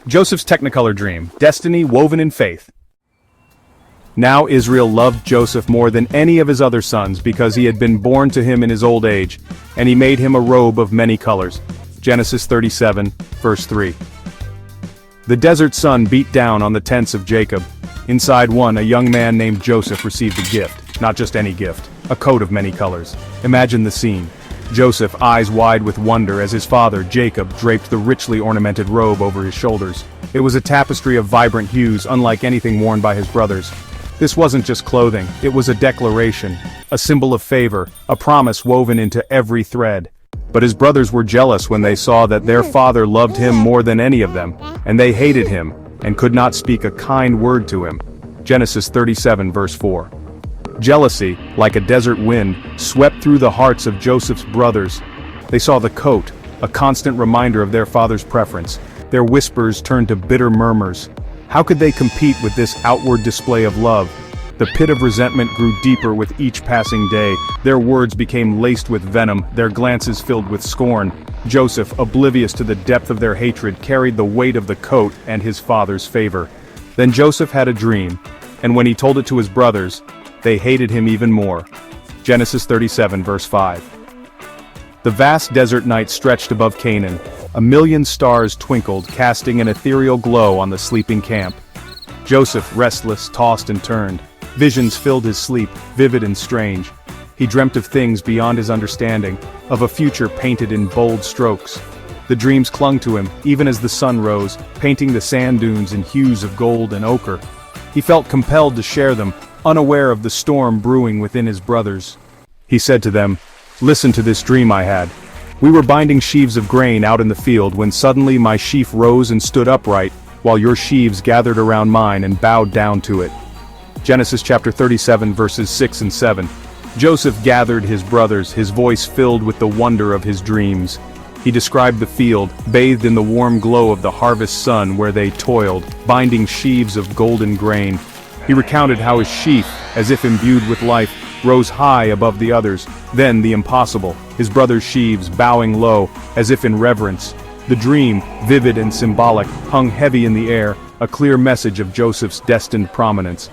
Joseph's Technicolor dream, destiny woven in faith. Now Israel loved Joseph more than any of his other sons because he had been born to him in his old age, and he made him a robe of many colors. Genesis 37, verse 3. The desert sun beat down on the tents of Jacob. Inside one, a young man named Joseph received a gift, not just any gift, a coat of many colors. Imagine the scene. Joseph, eyes wide with wonder as his father, Jacob, draped the richly ornamented robe over his shoulders. It was a tapestry of vibrant hues unlike anything worn by his brothers. This wasn't just clothing, it was a declaration, a symbol of favor, a promise woven into every thread. But his brothers were jealous when they saw that their father loved him more than any of them, and they hated him, and could not speak a kind word to him. Genesis 37 verse 4. Jealousy, like a desert wind, swept through the hearts of Joseph's brothers. They saw the coat, a constant reminder of their father's preference. Their whispers turned to bitter murmurs. How could they compete with this outward display of love? The pit of resentment grew deeper with each passing day. Their words became laced with venom, their glances filled with scorn. Joseph, oblivious to the depth of their hatred, carried the weight of the coat and his father's favor. Then Joseph had a dream, and when he told it to his brothers, they hated him even more. Genesis 37 verse 5. The vast desert night stretched above Canaan. 1,000,000 stars twinkled, casting an ethereal glow on the sleeping camp. Joseph, restless, tossed and turned. Visions filled his sleep, vivid and strange. He dreamt of things beyond his understanding, of a future painted in bold strokes. The dreams clung to him, even as the sun rose, painting the sand dunes in hues of gold and ochre. He felt compelled to share them, unaware of the storm brewing within his brothers. He said to them, "Listen to this dream I had. We were binding sheaves of grain out in the field when suddenly my sheaf rose and stood upright, while your sheaves gathered around mine and bowed down to it." Genesis chapter 37 verses 6 and 7. Joseph gathered his brothers, his voice filled with the wonder of his dreams. He described the field, bathed in the warm glow of the harvest sun where they toiled, binding sheaves of golden grain. He recounted how his sheaf, as if imbued with life, rose high above the others. Then the impossible, his brothers' sheaves bowing low, as if in reverence. The dream, vivid and symbolic, hung heavy in the air, a clear message of Joseph's destined prominence.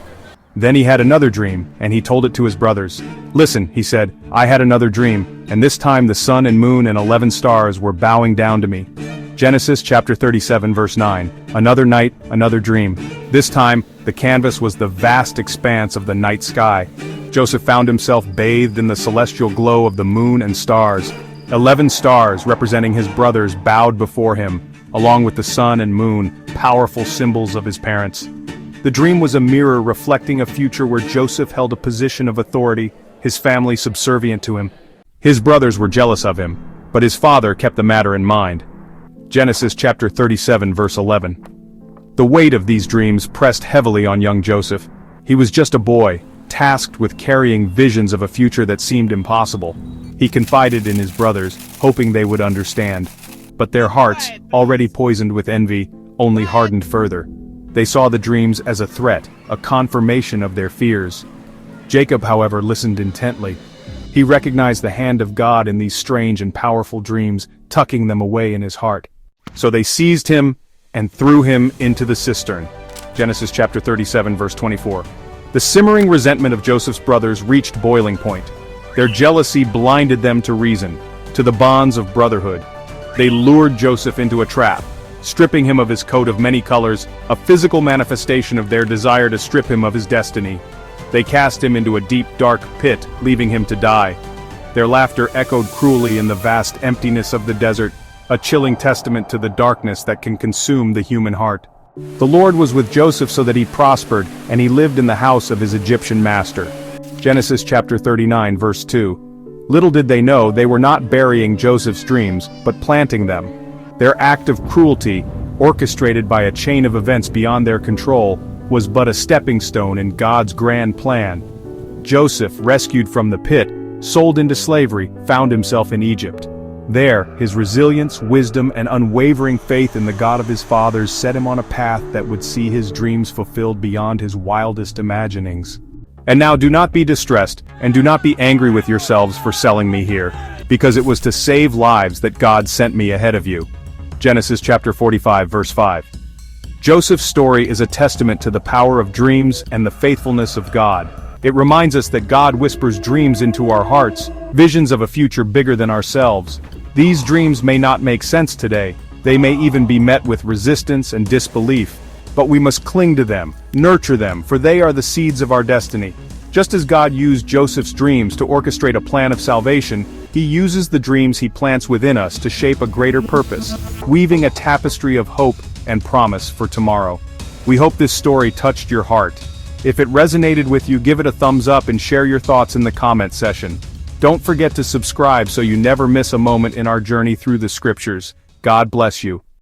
Then he had another dream, and he told it to his brothers. "Listen," he said, "I had another dream, and this time the sun and moon and 11 stars were bowing down to me." Genesis chapter 37 verse 9. Another night, another dream. This time, the canvas was the vast expanse of the night sky. Joseph found himself bathed in the celestial glow of the moon and stars. 11 stars, representing his brothers, bowed before him, along with the sun and moon, powerful symbols of his parents. The dream was a mirror reflecting a future where Joseph held a position of authority, his family subservient to him. His brothers were jealous of him, but his father kept the matter in mind. Genesis chapter 37 verse 11. The weight of these dreams pressed heavily on young Joseph. He was just a boy, tasked with carrying visions of a future that seemed impossible. He confided in his brothers, hoping they would understand. But their hearts, already poisoned with envy, only hardened further. They saw the dreams as a threat, a confirmation of their fears. Jacob, however, listened intently. He recognized the hand of God in these strange and powerful dreams, tucking them away in his heart. So they seized him and threw him into the cistern. Genesis chapter 37 verse 24. The simmering resentment of Joseph's brothers reached boiling point. Their jealousy blinded them to reason, to the bonds of brotherhood. They lured Joseph into a trap, stripping him of his coat of many colors, a physical manifestation of their desire to strip him of his destiny. They cast him into a deep, dark pit, leaving him to die. Their laughter echoed cruelly in the vast emptiness of the desert, a chilling testament to the darkness that can consume the human heart. The Lord was with Joseph so that he prospered, and he lived in the house of his Egyptian master. Genesis chapter 39 verse 2. Little did they know they were not burying Joseph's dreams, but planting them. Their act of cruelty, orchestrated by a chain of events beyond their control, was but a stepping stone in God's grand plan. Joseph, rescued from the pit, sold into slavery, found himself in Egypt. There, his resilience, wisdom, and unwavering faith in the God of his fathers set him on a path that would see his dreams fulfilled beyond his wildest imaginings. And now do not be distressed, and do not be angry with yourselves for selling me here, because it was to save lives that God sent me ahead of you. Genesis chapter 45 verse 5. Joseph's story is a testament to the power of dreams and the faithfulness of God. It reminds us that God whispers dreams into our hearts, visions of a future bigger than ourselves. These dreams may not make sense today, they may even be met with resistance and disbelief, but we must cling to them, nurture them, for they are the seeds of our destiny. Just as God used Joseph's dreams to orchestrate a plan of salvation, He uses the dreams He plants within us to shape a greater purpose, weaving a tapestry of hope and promise for tomorrow. We hope this story touched your heart. If it resonated with you, give it a thumbs up and share your thoughts in the comment section. Don't forget to subscribe so you never miss a moment in our journey through the scriptures. God bless you.